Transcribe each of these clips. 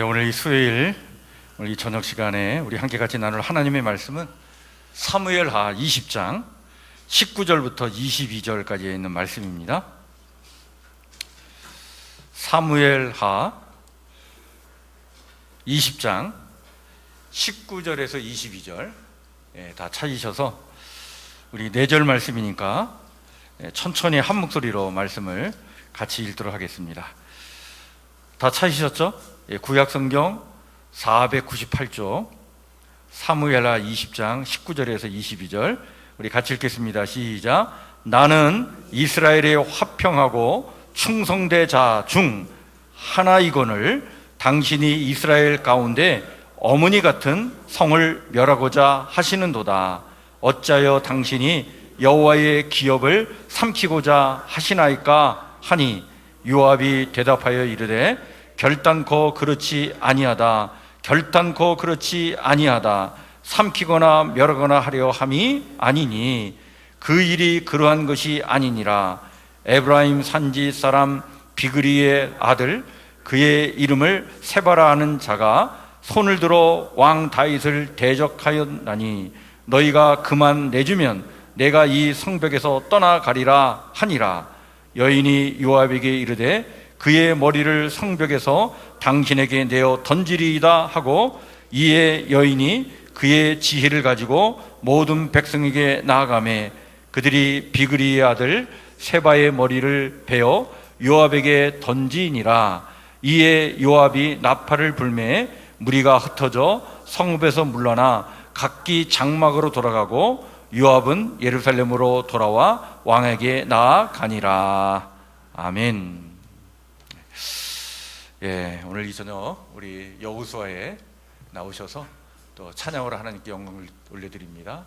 오늘 이 수요일, 오늘 이 저녁 시간에 우리 함께 같이 나눌 하나님의 말씀은 사무엘하 20장 19절부터 22절까지에 있는 말씀입니다. 사무엘하 20장 19절에서 22절 다 찾으셔서 우리 4절 말씀이니까 천천히 한 목소리로 말씀을 같이 읽도록 하겠습니다. 다 찾으셨죠? 구약성경 498쪽 사무엘하 20장 19절에서 22절 우리 같이 읽겠습니다. 시작. 나는 이스라엘의 화평하고 충성된 자 중 하나이거늘 당신이 이스라엘 가운데 어머니 같은 성을 멸하고자 하시는도다. 어찌하여 당신이 여호와의 기업을 삼키고자 하시나이까 하니 요압이 대답하여 이르되 결단코 그렇지 아니하다. 결단코 그렇지 아니하다. 삼키거나 멸하거나 하려 함이 아니니 그 일이 그러한 것이 아니니라. 에브라임 산지 사람 비그리의 아들 그의 이름을 세바라 하는 자가 손을 들어 왕 다윗을 대적하였나니 너희가 그만 내주면 내가 이 성벽에서 떠나가리라 하니라. 여인이 요압에게 이르되 그의 머리를 성벽에서 당신에게 내어 던지리이다 하고 이에 여인이 그의 지혜를 가지고 모든 백성에게 나아가매 그들이 비그리의 아들 세바의 머리를 베어 요압에게 던지니라. 이에 요압이 나팔을 불매 무리가 흩어져 성읍에서 물러나 각기 장막으로 돌아가고 요압은 예루살렘으로 돌아와 왕에게 나아가니라. 아멘. 오늘 이 저녁 우리 여호수아에 나오셔서 또 찬양으로 하나님께 영광을 올려드립니다.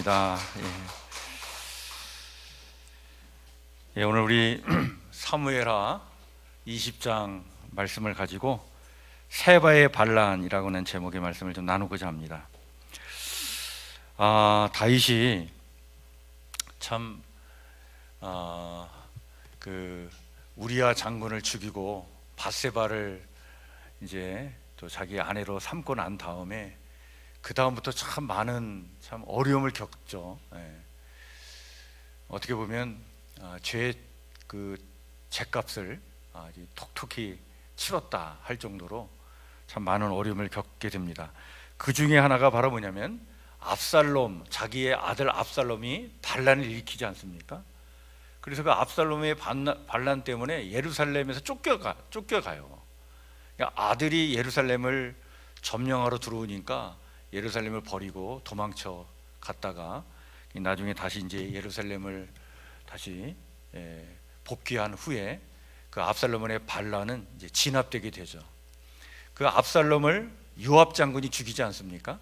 감사합니다. 오늘 우리 사무엘하 20장 말씀을 가지고 세바의 반란이라고 하는 제목의 말씀을 좀 나누고자 합니다. 다윗이 참 우리아 장군을 죽이고 밧세바를 이제 또 자기 아내로 삼고 난 다음에 그 다음부터 참 많은 참 어려움을 겪죠. 어떻게 보면 죄값을 톡톡히 치렀다 할 정도로 참 많은 어려움을 겪게 됩니다. 그 중에 하나가 바로 뭐냐면 압살롬, 자기의 아들 압살롬이 반란을 일으키지 않습니까? 그래서 그 압살롬의 반란 때문에 예루살렘에서 쫓겨가요. 그러니까 아들이 예루살렘을 점령하러 들어오니까 예루살렘을 버리고 도망쳐 갔다가 나중에 다시 이제 예루살렘을 다시 복귀한 후에 그 압살롬의 반란은 이제 진압되게 되죠. 그 압살롬을 요압 장군이 죽이지 않습니까?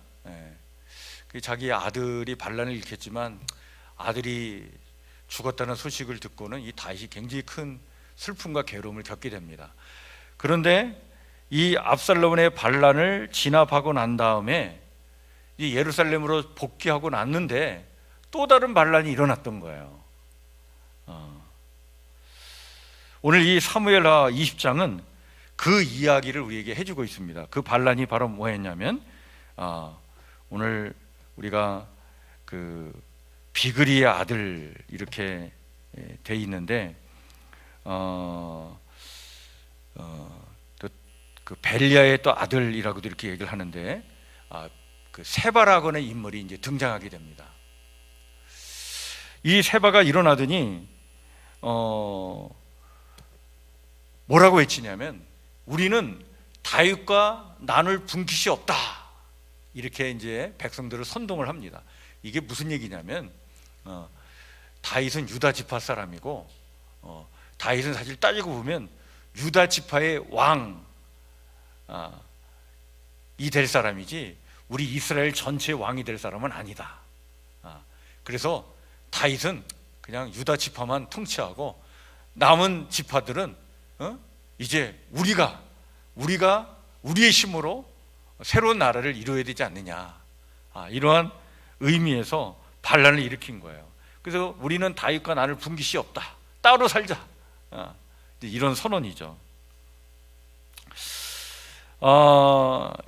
자기 아들이 반란을 일으켰지만 아들이 죽었다는 소식을 듣고는 이 다윗이 굉장히 큰 슬픔과 괴로움을 겪게 됩니다. 그런데 이 압살롬의 반란을 진압하고 난 다음에 이 예루살렘으로 복귀하고 났는데 또 다른 반란이 일어났던 거예요. 오늘 이 사무엘하 20장은 그 이야기를 우리에게 해주고 있습니다. 그 반란이 바로 뭐였냐면 오늘 우리가 그 비그리의 아들 이렇게 돼 있는데 그 벨리아의 또 아들이라고도 이렇게 얘기를 하는데 그 세바라고 하는 인물이 이제 등장하게 됩니다. 이 세바가 일어나더니 뭐라고 외치냐면 우리는 다윗과 나눌 분깃이 없다 이렇게 이제 백성들을 선동을 합니다. 이게 무슨 얘기냐면 다윗은 유다 지파 사람이고 다윗은 사실 따지고 보면 유다 지파의 왕이 될 사람이지 우리 이스라엘 전체의 왕이 될 사람은 아니다. 그래서 다윗은 그냥 유다 지파만 통치하고 남은 지파들은 이제 우리가 우리의 힘으로 새로운 나라를 이루어야 되지 않느냐, 이러한 의미에서 반란을 일으킨 거예요. 그래서 우리는 다윗과 나눌 분깃이 없다, 따로 살자, 이런 선언이죠.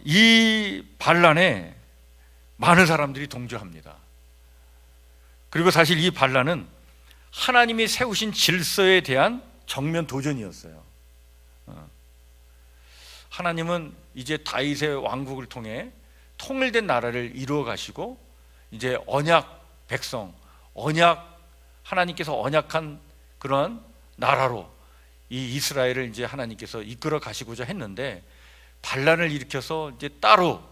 이 반란에 많은 사람들이 동조합니다. 그리고 사실 이 반란은 하나님이 세우신 질서에 대한 정면 도전이었어요. 하나님은 이제 다윗의 왕국을 통해 통일된 나라를 이루어 가시고 이제 언약 백성, 하나님께서 언약한 그런 나라로 이 이스라엘을 이제 하나님께서 이끌어 가시고자 했는데 반란을 일으켜서 이제 따로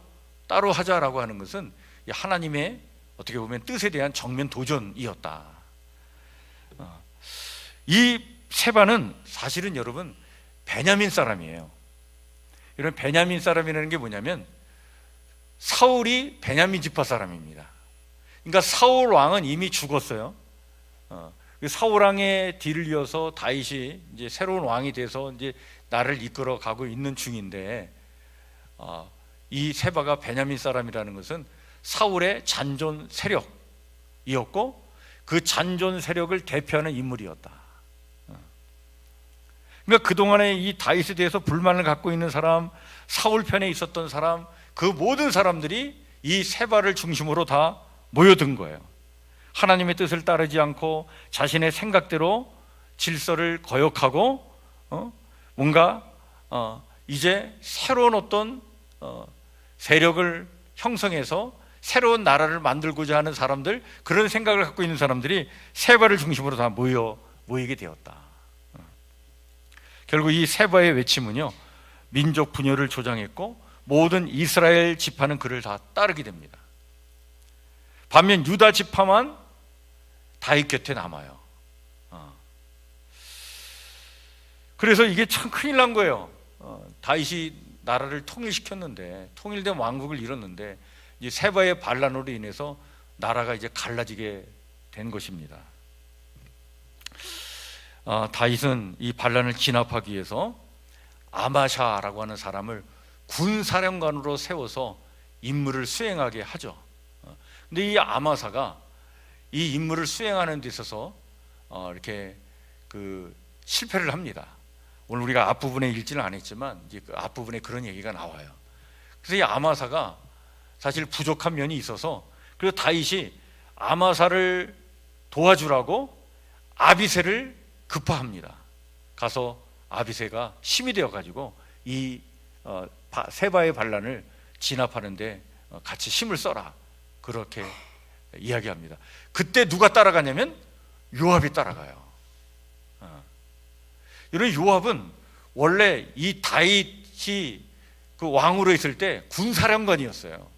하자라고 하는 것은 하나님의 어떻게 보면 뜻에 대한 정면 도전이었다. 이 세바는 사실은 여러분 베냐민 사람이에요. 이런 베냐민 사람이라는 게 뭐냐면 사울이 베냐민 지파 사람입니다. 그러니까 사울 왕은 이미 죽었어요. 사울 왕의 뒤를 이어서 다윗이 이제 새로운 왕이 돼서 이제 나를 이끌어 가고 있는 중인데 이 세바가 베냐민 사람이라는 것은 사울의 잔존 세력이었고 그 잔존 세력을 대표하는 인물이었다. 그러니까 그동안에 이 다윗에 대해서 불만을 갖고 있는 사람, 사울 편에 있었던 사람, 그 모든 사람들이 이 세바를 중심으로 다 모여든 거예요. 하나님의 뜻을 따르지 않고 자신의 생각대로 질서를 거역하고 뭔가 이제 새로운 어떤 세력을 형성해서 새로운 나라를 만들고자 하는 사람들, 그런 생각을 갖고 있는 사람들이 세바를 중심으로 다 모이게 되었다. 결국 이 세바의 외침은요 민족 분열을 조장했고 모든 이스라엘 지파는 그를 다 따르게 됩니다. 반면 유다 지파만 다윗 곁에 남아요. 그래서 이게 참 큰일 난 거예요. 다윗이 나라를 통일시켰는데, 통일된 왕국을 이뤘는데 이 세바의 반란으로 인해서 나라가 이제 갈라지게 된 것입니다. 다윗은 이 반란을 진압하기 위해서 아마샤라고 하는 사람을 군사령관으로 세워서 임무를 수행하게 하죠. 근데 이 아마사가 이 임무를 수행하는 데 있어서 이렇게 실패를 합니다. 오늘 우리가 앞부분에 읽지는 않았지만 이제 그 앞부분에 그런 얘기가 나와요. 그래서 이 아마사가 사실 부족한 면이 있어서, 그래서 다윗이 아마사를 도와주라고 아비새를 급파합니다. 가서 아비새가 힘이 되어 가지고 이 세바의 반란을 진압하는데 같이 힘을 써라, 그렇게 이야기합니다. 그때 누가 따라가냐면 요압이 따라가요. 이런 요압은 원래 이 다윗이 그 왕으로 있을 때 군사령관이었어요.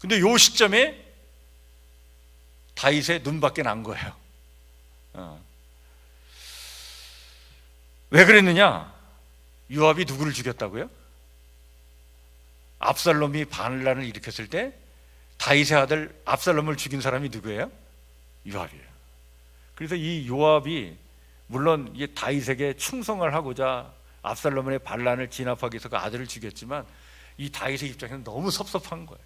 근데 요 시점에 다윗의 눈밖에 난 거예요. 왜 그랬느냐? 요압이 누구를 죽였다고요? 압살롬이 반란을 일으켰을 때 다윗의 아들 압살롬을 죽인 사람이 누구예요? 요압이에요. 그래서 이 요압이 물론 이 다윗에게 충성을 하고자 압살롬의 반란을 진압하기 위해서 그 아들을 죽였지만 이 다윗의 입장에서는 너무 섭섭한 거예요.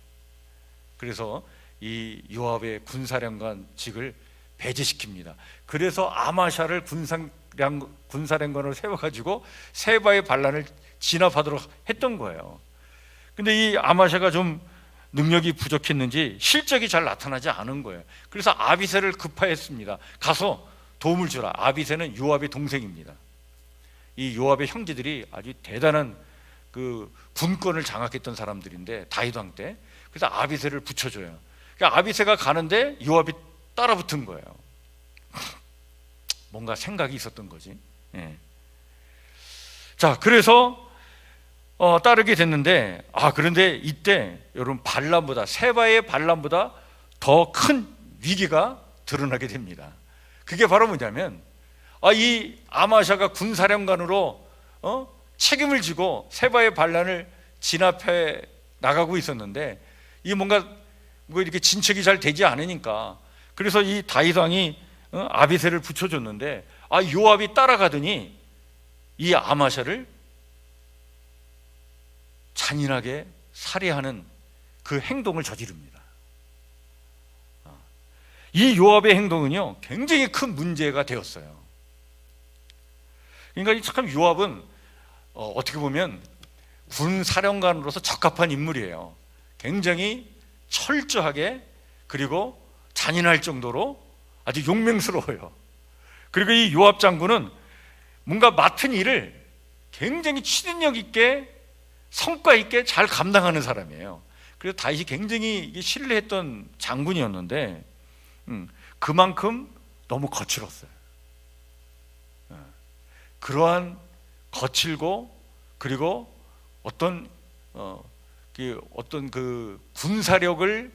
그래서 이 요압의 군사령관직을 배제시킵니다. 그래서 아마샤를 군사령관으로 세워가지고 세바의 반란을 진압하도록 했던 거예요. 근데 이 아마샤가 좀 능력이 부족했는지 실적이 잘 나타나지 않은 거예요. 그래서 아비새를 급파했습니다. 가서 도움을 주라. 아비새는 요압의 동생입니다. 이 요압의 형제들이 아주 대단한 그 군권을 장악했던 사람들인데 다윗 왕 때, 그래서 아비새를 붙여줘요. 그러니까 아비새가 가는데 요압이 따라붙은 거예요. 뭔가 생각이 있었던 거지. 예. 자, 그래서 따르게 됐는데, 그런데 이때 여러분 세바의 반란보다 더 큰 위기가 드러나게 됩니다. 그게 바로 뭐냐면 이 아마샤가 군사령관으로 책임을 지고 세바의 반란을 진압해 나가고 있었는데 이 뭔가 이렇게 진척이 잘 되지 않으니까, 그래서 이 다윗 왕이 아비새를 붙여줬는데 요압이 따라가더니 이 아마샤를 잔인하게 살해하는 그 행동을 저지릅니다. 이 요압의 행동은요 굉장히 큰 문제가 되었어요. 그러니까 참 요압은 어떻게 보면 군사령관으로서 적합한 인물이에요. 굉장히 철저하게, 그리고 잔인할 정도로 아주 용맹스러워요. 그리고 이 요압 장군은 뭔가 맡은 일을 굉장히 추진력 있게, 성과 있게 잘 감당하는 사람이에요. 그래서 다윗이 굉장히 신뢰했던 장군이었는데 그만큼 너무 거칠었어요. 그러한 거칠고, 그리고 어떤 그 군사력을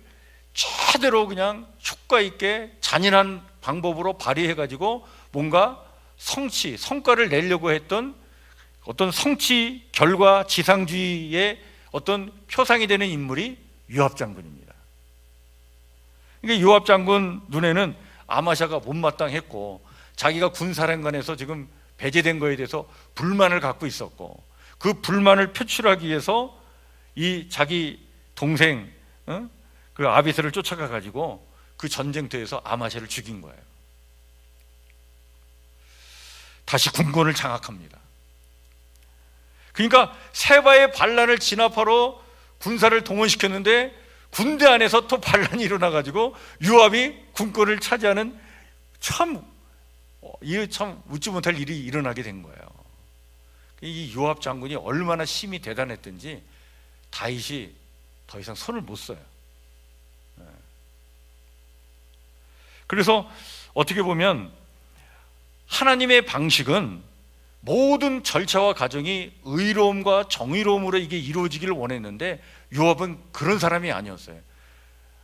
최대로 그냥 효과 있게 잔인한 방법으로 발휘해 가지고 뭔가 성과를 내려고 했던 어떤 성취 결과 지상주의의 어떤 표상이 되는 인물이 요압 장군입니다. 그러니까 요압 장군 눈에는 아마샤가 못마땅했고 자기가 군사령관에서 지금 배제된 거에 대해서 불만을 갖고 있었고, 그 불만을 표출하기 위해서 이 자기 동생 그 아비새를 쫓아가 가지고 그 전쟁터에서 아마샤를 죽인 거예요. 다시 군권을 장악합니다. 그러니까 세바의 반란을 진압하러 군사를 동원시켰는데 군대 안에서 또 반란이 일어나 가지고 요압이 군권을 차지하는 참 웃지 못할 일이 일어나게 된 거예요. 이 요압 장군이 얼마나 힘이 대단했든지 다윗이 더 이상 손을 못 써요. 그래서 어떻게 보면 하나님의 방식은 모든 절차와 과정이 의로움과 정의로움으로 이게 이루어지기를 원했는데 요압은 그런 사람이 아니었어요.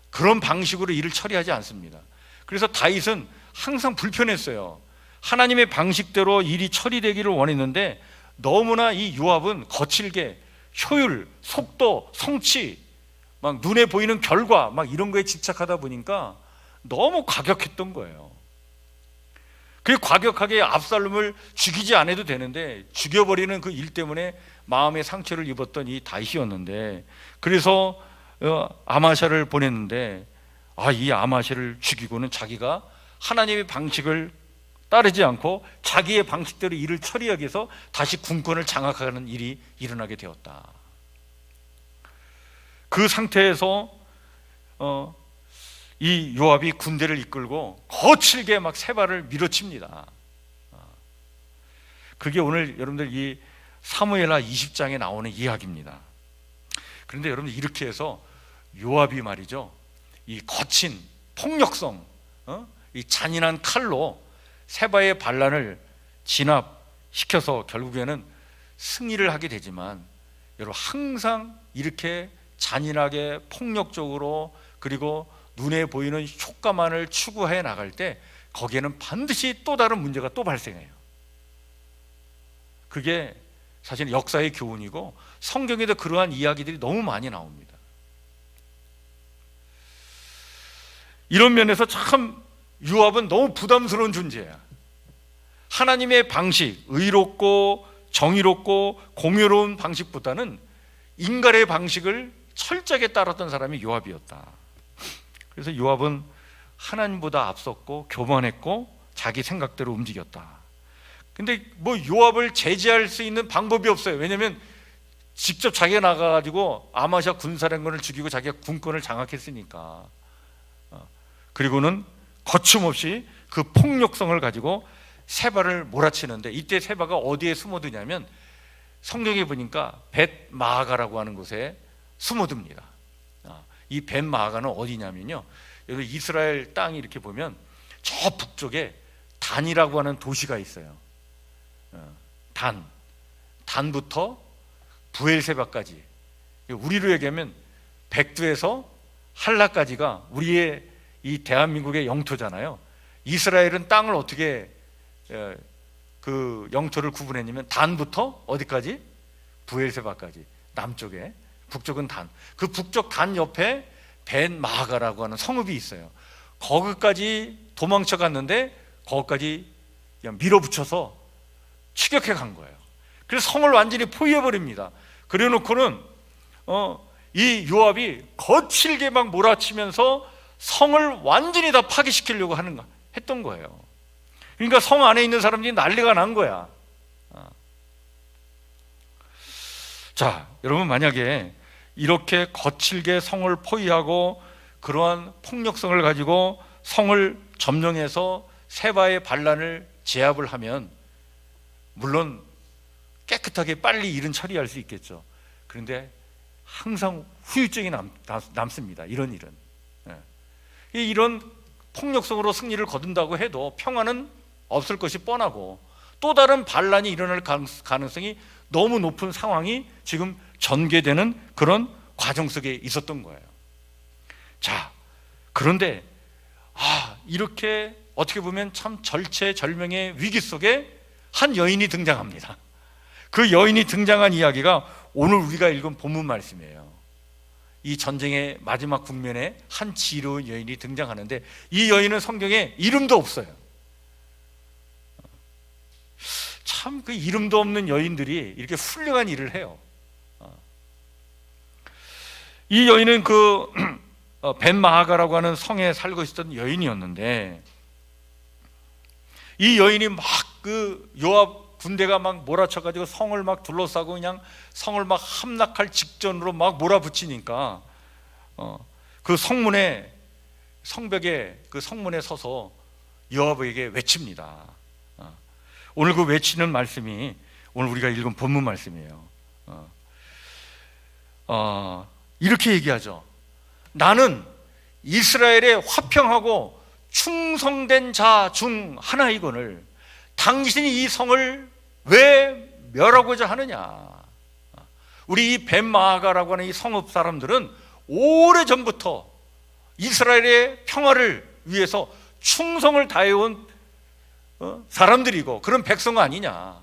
그런 방식으로 일을 처리하지 않습니다. 그래서 다윗은 항상 불편했어요. 하나님의 방식대로 일이 처리되기를 원했는데 너무나 이 요압은 거칠게 효율, 속도, 성취 막 눈에 보이는 결과 막 이런 거에 집착하다 보니까 너무 과격했던 거예요. 그 과격하게 압살롬을 죽이지 않아도 되는데 죽여버리는 그 일 때문에 마음의 상처를 입었던 이 다윗이었는데, 그래서 아마샤를 보냈는데, 이 아마샤를 죽이고는 자기가 하나님의 방식을 따르지 않고 자기의 방식대로 일을 처리하기 위해서 다시 군권을 장악하는 일이 일어나게 되었다. 그 상태에서 이 요압이 군대를 이끌고 거칠게 막 세바를 밀어칩니다. 그게 오늘 여러분들 이 사무엘하 20장에 나오는 이야기입니다. 그런데 여러분들 이렇게 해서 요압이 말이죠, 이 거친 폭력성, 이 잔인한 칼로 세바의 반란을 진압시켜서 결국에는 승리를 하게 되지만, 여러분 항상 이렇게 잔인하게 폭력적으로 그리고 눈에 보이는 효과만을 추구해 나갈 때 거기에는 반드시 또 다른 문제가 또 발생해요. 그게 사실 역사의 교훈이고 성경에도 그러한 이야기들이 너무 많이 나옵니다. 이런 면에서 참 요압은 너무 부담스러운 존재야. 하나님의 방식, 의롭고 정의롭고 공의로운 방식보다는 인간의 방식을 철저하게 따랐던 사람이 요압이었다. 그래서 요압은 하나님보다 앞섰고 교만했고 자기 생각대로 움직였다. 근데 뭐 요압을 제지할 수 있는 방법이 없어요. 왜냐하면 직접 자기가 나가가지고 아마샤 군사령관을 죽이고 자기가 군권을 장악했으니까. 그리고는 거침없이 그 폭력성을 가지고 세바를 몰아치는데, 이때 세바가 어디에 숨어드냐면 성경에 보니까 벳마아가라고 하는 곳에 숨어듭니다. 이 벳마아가는 어디냐면요, 여기 이스라엘 땅이 이렇게 보면 저 북쪽에 단이라고 하는 도시가 있어요. 단부터 부엘세바까지, 우리로 얘기하면 백두에서 할라까지가 우리의 이 대한민국의 영토잖아요. 이스라엘은 땅을 어떻게 그 영토를 구분했냐면 단부터 어디까지? 부엘세바까지, 남쪽에. 북쪽은 단. 그 북쪽 단 옆에 벳마아가라고 하는 성읍이 있어요. 거기까지 도망쳐 갔는데 거기까지 그냥 밀어붙여서 추격해 간 거예요. 그래서 성을 완전히 포위해 버립니다. 그래 놓고는 이 요압이 거칠게 막 몰아치면서 성을 완전히 다 파괴시키려고 했던 거예요. 그러니까 성 안에 있는 사람들이 난리가 난 거야. 자, 여러분, 만약에 이렇게 거칠게 성을 포위하고 그러한 폭력성을 가지고 성을 점령해서 세바의 반란을 제압을 하면 물론 깨끗하게 빨리 일은 처리할 수 있겠죠. 그런데 항상 후유증이 남습니다. 이런 일은. 이런 폭력성으로 승리를 거둔다고 해도 평화는 없을 것이 뻔하고 또 다른 반란이 일어날 가능성이 너무 높은 상황이 지금 전개되는 그런 과정 속에 있었던 거예요. 자, 그런데 이렇게 어떻게 보면 참 절체절명의 위기 속에 한 여인이 등장합니다. 그 여인이 등장한 이야기가 오늘 우리가 읽은 본문 말씀이에요. 이 전쟁의 마지막 국면에 한 지혜로운 여인이 등장하는데, 이 여인은 성경에 이름도 없어요. 참 그 이름도 없는 여인들이 이렇게 훌륭한 일을 해요. 이 여인은 그 벳마아가라고 하는 성에 살고 있었던 여인이었는데, 이 여인이 막 그 요압 군대가 막 몰아쳐가지고 성을 막 둘러싸고 그냥 성을 막 함락할 직전으로 막 몰아붙이니까 그 성벽에 그 성문에 서서 요압에게 외칩니다. 오늘 그 외치는 말씀이 오늘 우리가 읽은 본문 말씀이에요. 이렇게 얘기하죠. 나는 이스라엘의 화평하고 충성된 자 중 하나이거늘 당신이 이 성을 왜 멸하고자 하느냐. 우리 이 벳마아가라고 하는 이 성읍 사람들은 오래전부터 이스라엘의 평화를 위해서 충성을 다해온 사람들이고 그런 백성 아니냐.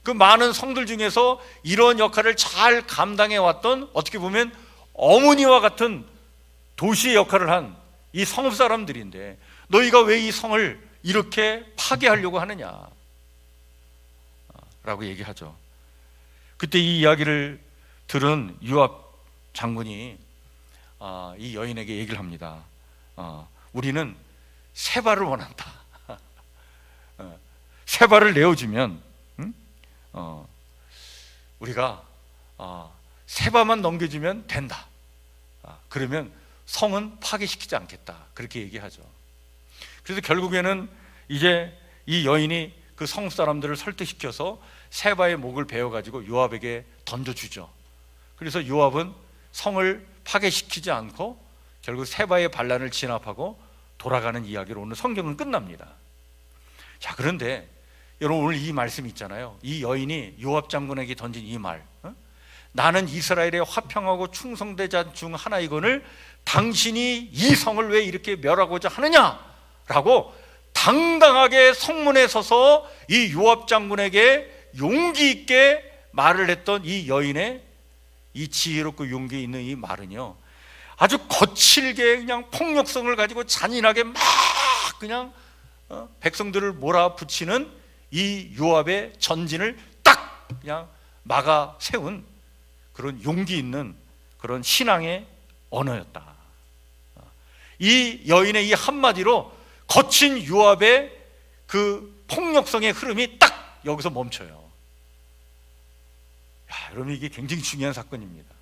그 많은 성들 중에서 이런 역할을 잘 감당해 왔던 어떻게 보면 어머니와 같은 도시의 역할을 한 이 성읍 사람들인데 너희가 왜 이 성을 이렇게 파괴하려고 하느냐 라고 얘기하죠. 그때 이 이야기를 들은 요압 장군이 이 여인에게 얘기를 합니다. 우리는 세바를 원한다. 세바를 내어주면 우리가 세바만 넘겨주면 된다. 그러면 성은 파괴시키지 않겠다. 그렇게 얘기하죠. 그래서 결국에는 이제 이 여인이 그 성읍 사람들을 설득시켜서 세바의 목을 베어가지고 요압에게 던져주죠. 그래서 요압은 성을 파괴시키지 않고 결국 세바의 반란을 진압하고 돌아가는 이야기로 오늘 성경은 끝납니다. 자, 그런데 여러분 오늘 이 말씀 있잖아요. 이 여인이 요압 장군에게 던진 이 말, 나는 이스라엘의 화평하고 충성된 자 중 하나이거늘 당신이 이 성을 왜 이렇게 멸하고자 하느냐라고 당당하게 성문에 서서 이 요압 장군에게 용기 있게 말을 했던 이 여인의 이 지혜롭고 용기 있는 이 말은요, 아주 거칠게 그냥 폭력성을 가지고 잔인하게 막 그냥 백성들을 몰아붙이는 이 요압의 전진을 딱 그냥 막아 세운 그런 용기 있는 그런 신앙의 언어였다. 이 여인의 이 한마디로 거친 요압의 그 폭력성의 흐름이 딱 여기서 멈춰요. 여러분, 이게 굉장히 중요한 사건입니다.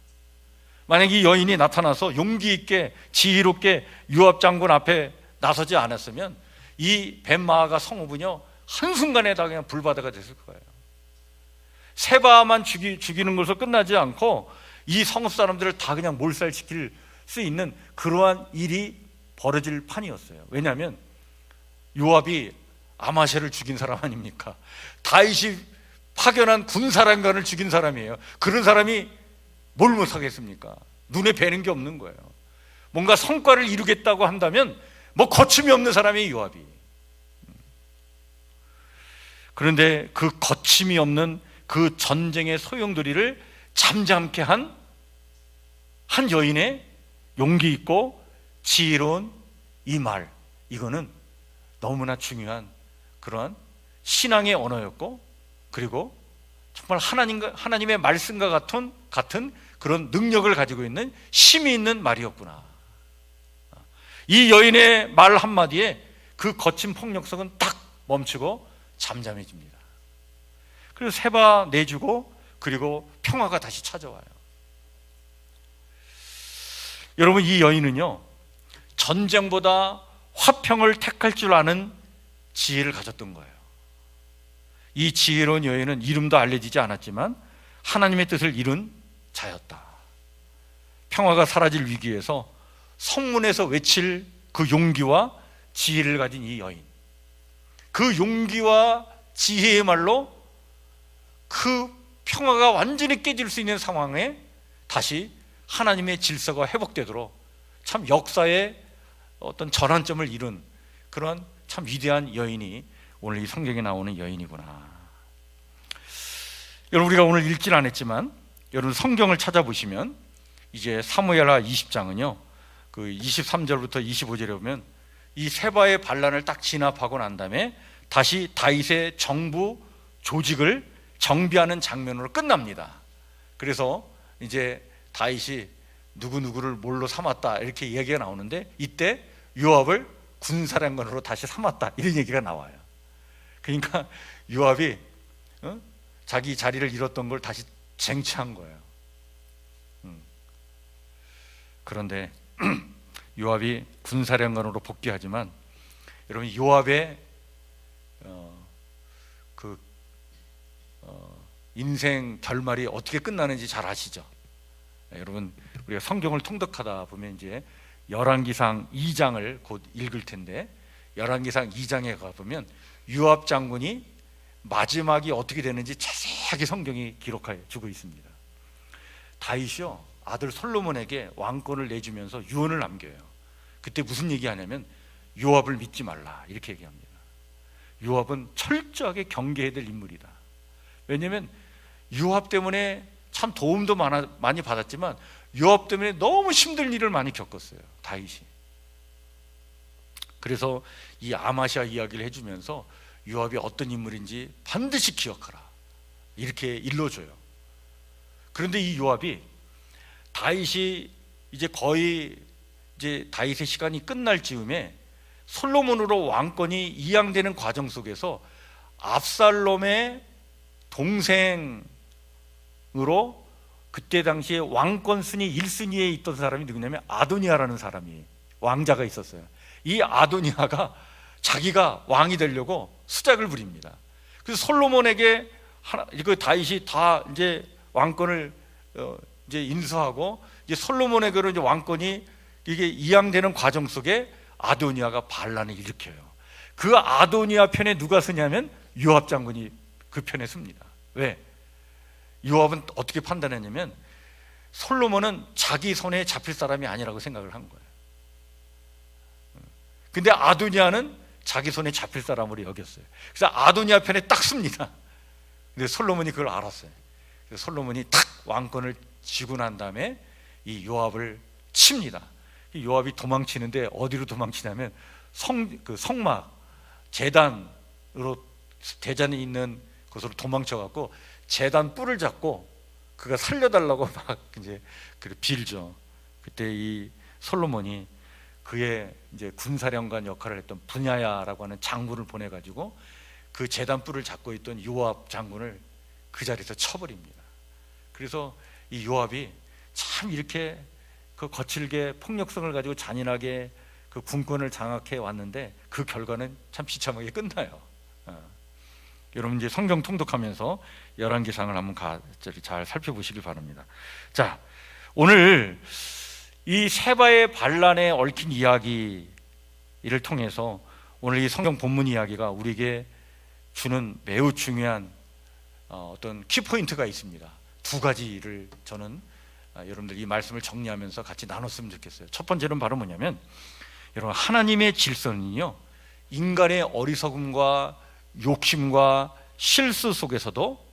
만약 이 여인이 나타나서 용기 있게 지혜롭게 요압 장군 앞에 나서지 않았으면 이 벤마아가 성읍은요 한순간에 다 그냥 불바다가 됐을 거예요. 세바만 죽이는 것으로 끝나지 않고 이 성읍 사람들을 다 그냥 몰살시킬 수 있는 그러한 일이 벌어질 판이었어요. 왜냐하면 요압이 아마샤를 죽인 사람 아닙니까? 다윗이 파견한 군사령관을 죽인 사람이에요. 그런 사람이 뭘 못하겠습니까? 눈에 뵈는 게 없는 거예요. 뭔가 성과를 이루겠다고 한다면 뭐 거침이 없는 사람이 요압이. 그런데 그 거침이 없는 그 전쟁의 소용돌이를 잠잠케 한 여인의 용기 있고 지혜로운 이 말, 이거는 너무나 중요한 그러한 신앙의 언어였고, 그리고 정말 하나님의 말씀과 같은 그런 능력을 가지고 있는 힘이 있는 말이었구나. 이 여인의 말 한마디에 그 거친 폭력성은 딱 멈추고 잠잠해집니다. 그래서 세바 내주고 그리고 평화가 다시 찾아와요. 여러분, 이 여인은요 전쟁보다 화평을 택할 줄 아는 지혜를 가졌던 거예요. 이 지혜로운 여인은 이름도 알려지지 않았지만 하나님의 뜻을 이룬 자였다. 평화가 사라질 위기에서 성문에서 외칠 그 용기와 지혜를 가진 이 여인, 그 용기와 지혜의 말로 그 평화가 완전히 깨질 수 있는 상황에 다시 하나님의 질서가 회복되도록 참 역사의 어떤 전환점을 이룬 그런 참 위대한 여인이 오늘 이 성경에 나오는 여인이구나. 여러분, 우리가 오늘 읽질 않았지만 여러분 성경을 찾아보시면 이제 사무엘하 20장은요 그 23절부터 25절에 보면 이 세바의 반란을 딱 진압하고 난 다음에 다시 다윗의 정부 조직을 정비하는 장면으로 끝납니다. 그래서 이제 다윗이 누구누구를 뭘로 삼았다 이렇게 얘기가 나오는데, 이때 요압을 군사령관으로 다시 삼았다 이런 얘기가 나와요. 그러니까 요압이 자기 자리를 잃었던 걸 다시 쟁취한 거예요. 그런데 요압이 군사령관으로 복귀하지만 여러분, 요압의 인생 결말이 어떻게 끝나는지 잘 아시죠? 여러분, 우리가 성경을 통독하다 보면 이제 열왕기상 2장을 곧 읽을 텐데, 열왕기상 2장에 가보면 요압 장군이 마지막이 어떻게 되는지 자세하게 성경이 기록해 주고 있습니다. 다윗이요 아들 솔로몬에게 왕권을 내주면서 유언을 남겨요. 그때 무슨 얘기하냐면 요압을 믿지 말라 이렇게 얘기합니다. 요압은 철저하게 경계해야 될 인물이다. 왜냐하면 요압 때문에 참 도움도 많이 받았지만 요압 때문에 너무 힘든 일을 많이 겪었어요, 다윗이. 그래서 이 아마시아 이야기를 해주면서 요압이 어떤 인물인지 반드시 기억하라, 이렇게 일러줘요. 그런데 이 요압이 다윗이 이제 거의 이제 다윗의 시간이 끝날 즈음에 솔로몬으로 왕권이 이양되는 과정 속에서 압살롬의 동생으로 그때 당시에 왕권 순위 1순위에 있던 사람이 누구냐면 아도니아라는 사람이, 왕자가 있었어요. 이 아도니아가 자기가 왕이 되려고 수작을 부립니다. 그래서 솔로몬에게 그 다윗이 다 이제 왕권을 이제 인수하고 이제 솔로몬에게로 이제 왕권이 이게 이양되는 과정 속에 아도니아가 반란을 일으켜요. 그 아도니아 편에 누가 서냐면 요압 장군이 그 편에 섭니다. 왜? 요압은 어떻게 판단했냐면 솔로몬은 자기 손에 잡힐 사람이 아니라고 생각을 한 거예요. 근데 아도니아는 자기 손에 잡힐 사람으로 여겼어요. 그래서 아도니아 편에 딱 섭니다. 근데 솔로몬이 그걸 알았어요. 그래서 솔로몬이 탁 왕권을 쥐고 난 다음에 이 요압을 칩니다. 요압이 도망치는데 어디로 도망치냐면 성막 제단으로, 대전에 있는 곳으로 도망쳐갖고 제단 뿔을 잡고 그가 살려달라고 막 이제 빌죠. 그때 이 솔로몬이 그의 이제 군사령관 역할을 했던 분야야라고 하는 장군을 보내가지고 그 제단 뿔을 잡고 있던 요압 장군을 그 자리에서 쳐버립니다. 그래서 이 요압이 참 이렇게 그 거칠게 폭력성을 가지고 잔인하게 그 군권을 장악해 왔는데 그 결과는 참 비참하게 끝나요. 여러분 이제 성경 통독하면서 열왕기상을 한번 잘 살펴보시길 바랍니다. 자, 오늘 이 세바의 반란에 얽힌 이야기를 통해서 오늘 이 성경 본문 이야기가 우리에게 주는 매우 중요한 어떤 키포인트가 있습니다. 두 가지를 저는 여러분들 이 말씀을 정리하면서 같이 나눴으면 좋겠어요. 첫 번째는 바로 뭐냐면, 여러분 하나님의 질서는요 인간의 어리석음과 욕심과 실수 속에서도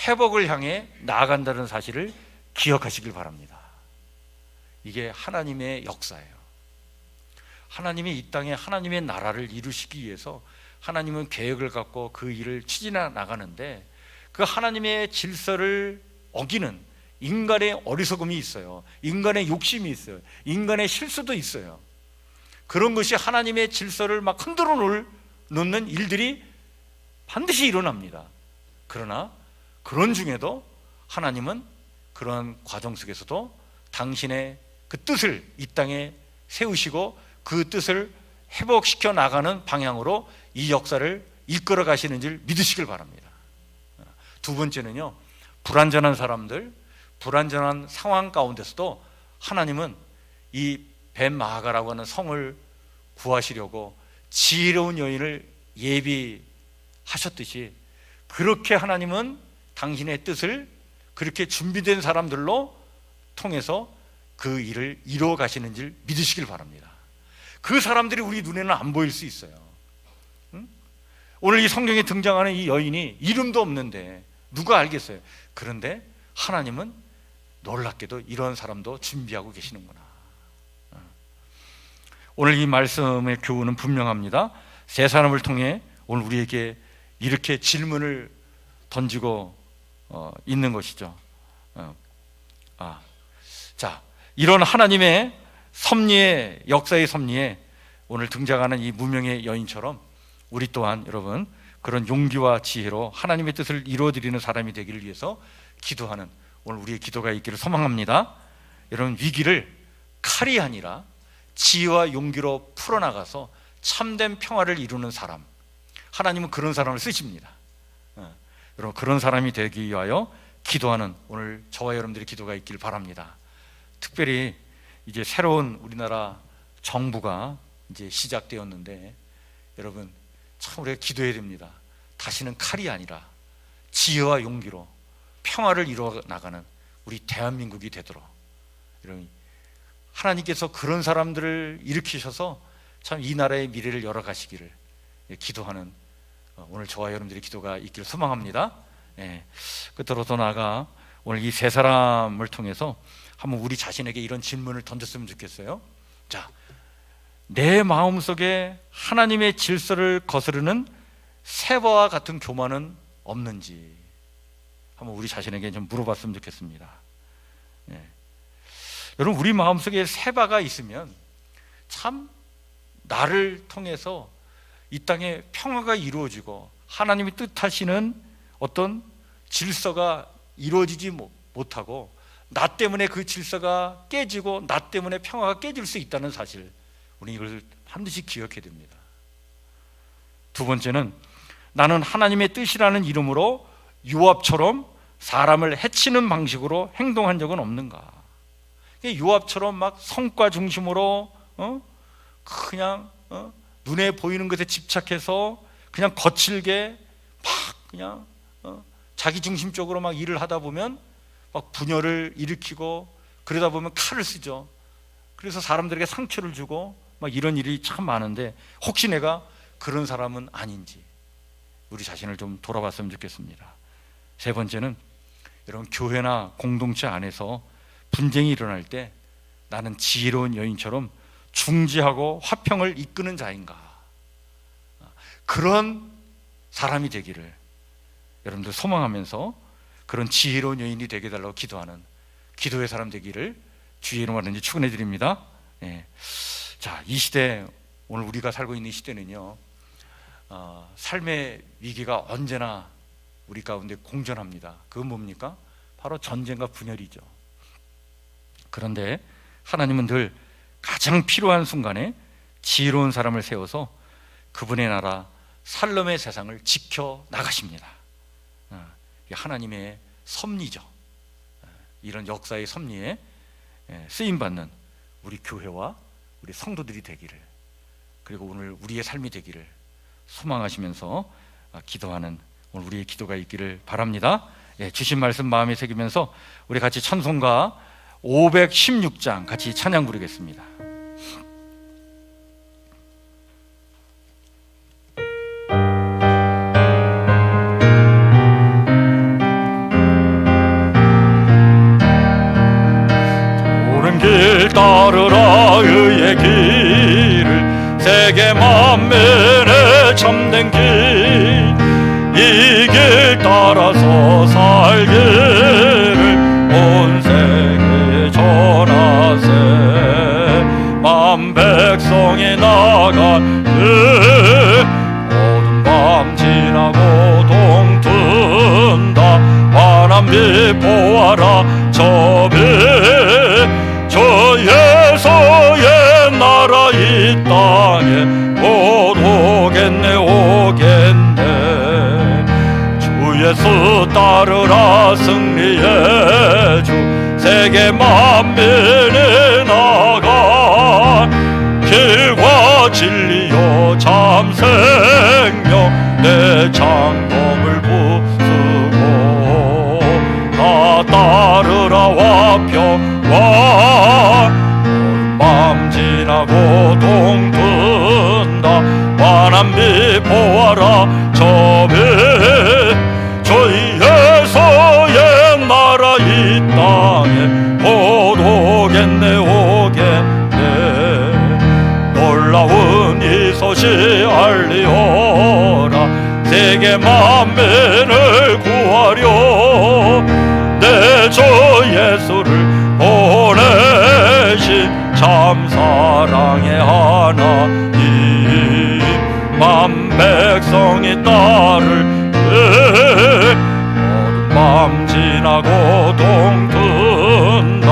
회복을 향해 나아간다는 사실을 기억하시길 바랍니다. 이게 하나님의 역사예요. 하나님이 이 땅에 하나님의 나라를 이루시기 위해서 하나님은 계획을 갖고 그 일을 추진해 나가는데, 그 하나님의 질서를 어기는 인간의 어리석음이 있어요. 인간의 욕심이 있어요. 인간의 실수도 있어요. 그런 것이 하나님의 질서를 막 흔들어 놓는 일들이 반드시 일어납니다. 그러나 그런 중에도 하나님은 그런 과정 속에서도 당신의 그 뜻을 이 땅에 세우시고 그 뜻을 회복시켜 나가는 방향으로 이 역사를 이끌어 가시는 줄 믿으시길 바랍니다. 두 번째는요, 불완전한 사람들, 불완전한 상황 가운데서도 하나님은 이 벤마하가라고 하는 성을 구하시려고 지혜로운 여인을 예비하셨듯이, 그렇게 하나님은 당신의 뜻을 그렇게 준비된 사람들로 통해서 그 일을 이루어 가시는 줄 믿으시길 바랍니다. 그 사람들이 우리 눈에는 안 보일 수 있어요. 오늘 이 성경에 등장하는 이 여인이 이름도 없는데 누가 알겠어요? 그런데 하나님은 놀랍게도 이런 사람도 준비하고 계시는구나. 오늘 이 말씀의 교훈은 분명합니다. 세 사람을 통해 오늘 우리에게 이렇게 질문을 던지고 있는 것이죠. 자, 이런 하나님의 섭리의, 역사의 섭리에 오늘 등장하는 이 무명의 여인처럼 우리 또한 여러분 그런 용기와 지혜로 하나님의 뜻을 이루어드리는 사람이 되기를 위해서 기도하는 오늘 우리의 기도가 있기를 소망합니다. 여러분, 위기를 칼이 아니라 지혜와 용기로 풀어나가서 참된 평화를 이루는 사람, 하나님은 그런 사람을 쓰십니다. 여러분, 그런 사람이 되기 위하여 기도하는 오늘 저와 여러분들의 기도가 있기를 바랍니다. 특별히 이제 새로운 우리나라 정부가 이제 시작되었는데, 여러분 참 우리가 기도해야 됩니다. 다시는 칼이 아니라 지혜와 용기로 평화를 이루어 나가는 우리 대한민국이 되도록, 여러분 하나님께서 그런 사람들을 일으키셔서 참 이 나라의 미래를 열어가시기를 기도하는 오늘 저와 여러분들의 기도가 있기를 소망합니다. 끝으로 더 나아가 오늘 이 세 사람을 통해서 한번 우리 자신에게 이런 질문을 던졌으면 좋겠어요. 자, 내 마음속에 하나님의 질서를 거스르는 세바와 같은 교만은 없는지 한번 우리 자신에게 좀 물어봤으면 좋겠습니다. 예. 여러분, 우리 마음속에 세바가 있으면 참 나를 통해서 이 땅에 평화가 이루어지고 하나님이 뜻하시는 어떤 질서가 이루어지지 못하고 나 때문에 그 질서가 깨지고 나 때문에 평화가 깨질 수 있다는 사실, 우리 이걸 반드시 기억해야 됩니다. 두 번째는 나는 하나님의 뜻이라는 이름으로 요압처럼 사람을 해치는 방식으로 행동한 적은 없는가? 요압처럼 막 성과 중심으로 그냥 눈에 보이는 것에 집착해서 그냥 거칠게 막 그냥 자기 중심적으로 막 일을 하다 보면 막 분열을 일으키고 그러다 보면 칼을 쓰죠. 그래서 사람들에게 상처를 주고 막 이런 일이 참 많은데 혹시 내가 그런 사람은 아닌지 우리 자신을 좀 돌아봤으면 좋겠습니다. 세 번째는 여러분, 교회나 공동체 안에서 분쟁이 일어날 때 나는 지혜로운 여인처럼 중지하고 화평을 이끄는 자인가? 그런 사람이 되기를 여러분들 소망하면서 그런 지혜로운 여인이 되게 해달라고 기도하는 기도의 사람 되기를 주의 이름으로 축원해 드립니다. 예. 자, 이 시대, 오늘 우리가 살고 있는 이 시대는요, 삶의 위기가 언제나 우리 가운데 공존합니다. 그건 뭡니까? 바로 전쟁과 분열이죠. 그런데 하나님은 늘 가장 필요한 순간에 지혜로운 사람을 세워서 그분의 나라 살롬의 세상을 지켜 나가십니다. 하나님의 섭리죠. 이런 역사의 섭리에 쓰임받는 우리 교회와 우리 성도들이 되기를, 그리고 오늘 우리의 삶이 되기를 소망하시면서 기도하는 오늘 우리의 기도가 있기를 바랍니다. 주신 말씀 마음에 새기면서 우리 같이 찬송가 516장 같이 찬양 부르겠습니다. 옳은 길 따르라 의의 길을, 세계 만민의 참된 길, 이 길 따라서 살기를 온 세계에 전하세. 만 백성이 나가를 어두운 밤 지나고 동튼다. 환한 빛 보아라 저 빛, 저 예수의 나라 이 땅에 곧 오겠네 오겠네. 예수 따르라 승리의 주, 세계 만민이 나가 길과 진리요 참 생명 내 장검을 부수고. 나 따르라 화평과 밤 지나고 동튼다. 환한 빛 보아라 저 빛, 저희 예수의 나라 이 땅에 곧 오겠네 오겠네. 놀라운 이 소식 알리오라. 세계 만민을 구하려 내 주 예수를 보내신 참 사랑의 하나님. 만 백성이 따를 어두운 밤 지나고 동튼다.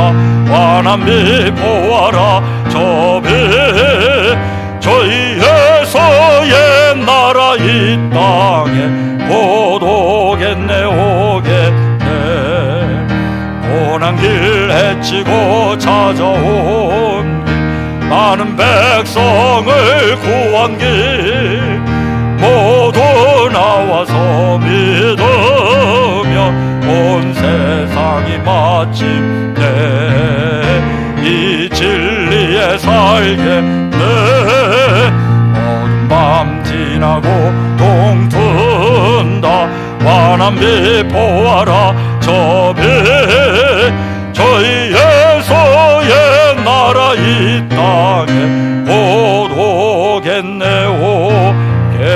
환한 빛 보아라 저 빛, 저희 예수의 나라 이 땅에 곧 오겠네 오겠네. 고난 길 헤치고 찾아온 길, 많은 백성을 구한 길, 모두 나와서 믿으면 온 세상이 마침내 이 진리에 살겠네. 어두운 밤 지나고 동튼다. 환한 빛 보아라 저 빛 저희 예수의 나라 이 땅에 곧 오겠네 오겠네.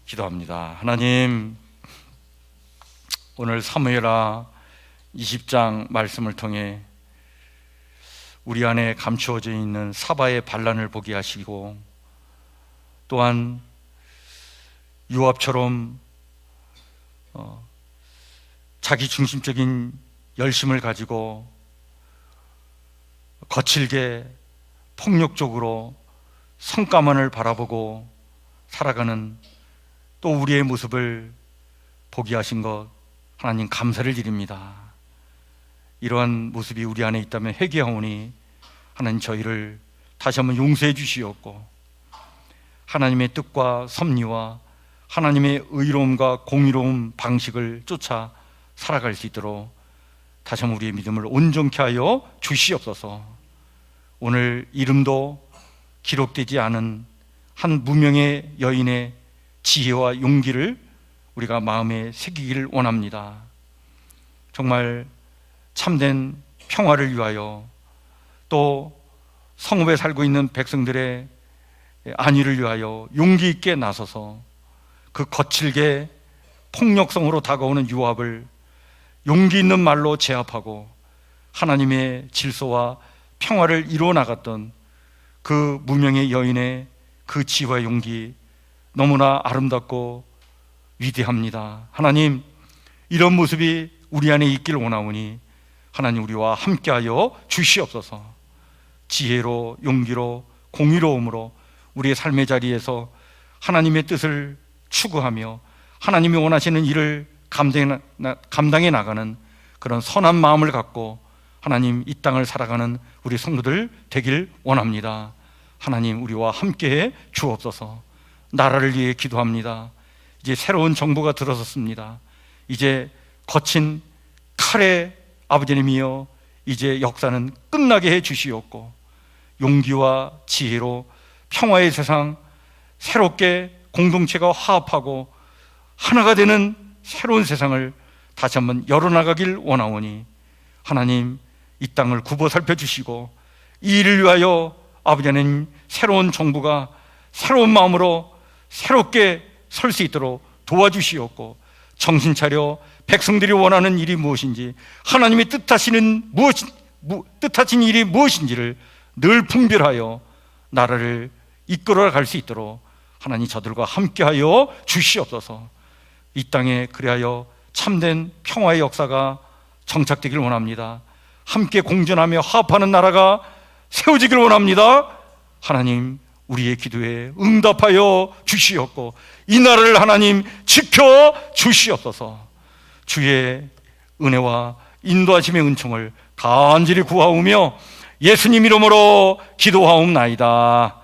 기도합니다. 하나님, 오늘 사무엘하 20장 말씀을 통해 우리 안에 감추어져 있는 사바의 반란을 보게 하시고, 또한 요압처럼 자기 중심적인 열심을 가지고 거칠게 폭력적으로 성과만을 바라보고 살아가는 또 우리의 모습을 보게 하신 것 하나님 감사를 드립니다. 이러한 모습이 우리 안에 있다면 회개하오니 하나님 저희를 다시 한번 용서해 주시옵고, 하나님의 뜻과 섭리와 하나님의 의로움과 공의로운 방식을 쫓아 살아갈 수 있도록 다시 한번 우리의 믿음을 온전케 하여 주시옵소서. 오늘 이름도 기록되지 않은 한 무명의 여인의 지혜와 용기를 우리가 마음에 새기기를 원합니다. 정말 참된 평화를 위하여, 또 성읍에 살고 있는 백성들의 안위를 위하여 용기 있게 나서서 그 거칠게 폭력성으로 다가오는 유압을 용기 있는 말로 제압하고 하나님의 질서와 평화를 이루어 나갔던 그 무명의 여인의 그 지혜와 용기 너무나 아름답고 위대합니다. 하나님, 이런 모습이 우리 안에 있기를 원하오니 하나님 우리와 함께하여 주시옵소서. 지혜로, 용기로, 공의로움으로 우리의 삶의 자리에서 하나님의 뜻을 추구하며 하나님이 원하시는 일을 감당해 나가는 그런 선한 마음을 갖고 하나님 이 땅을 살아가는 우리 성도들 되길 원합니다. 하나님 우리와 함께해 주옵소서. 나라를 위해 기도합니다. 이제 새로운 정부가 들어섰습니다. 이제 거친 칼의 아버지님이여, 이제 역사는 끝나게 해 주시옵고 용기와 지혜로 평화의 세상, 새롭게 공동체가 화합하고 하나가 되는 새로운 세상을 다시 한번 열어나가길 원하오니 하나님 이 땅을 굽어 살펴주시고 이 일을 위하여 아버지 하나님 새로운 정부가 새로운 마음으로 새롭게 설 수 있도록 도와주시옵고, 정신 차려 백성들이 원하는 일이 무엇인지, 하나님이 뜻하신 일이 무엇인지를 늘 분별하여 나라를 이끌어 갈 수 있도록 하나님 저들과 함께하여 주시옵소서. 이 땅에 그리하여 참된 평화의 역사가 정착되길 원합니다. 함께 공존하며 화합하는 나라가 세워지길 원합니다. 하나님 우리의 기도에 응답하여 주시옵고 이 나라를 하나님 지켜 주시옵소서. 주의 은혜와 인도하심의 은총을 간절히 구하오며 예수님 이름으로 기도하옵나이다.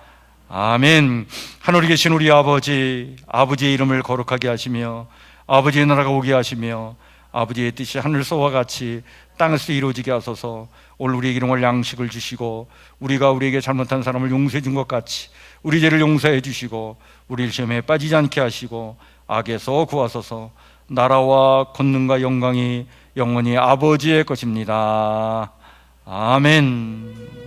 아멘. 하늘에 계신 우리 아버지, 아버지의 이름을 거룩하게 하시며 아버지의 나라가 오게 하시며 아버지의 뜻이 하늘서와 같이 땅에서 이루어지게 하소서. 오늘 우리에게 일용할 양식을 주시고 우리가 우리에게 잘못한 사람을 용서해 준 것 같이 우리 죄를 용서해 주시고 우리를 시험에 빠지지 않게 하시고 악에서 구하소서. 나라와 권능과 영광이 영원히 아버지의 것입니다. 아멘.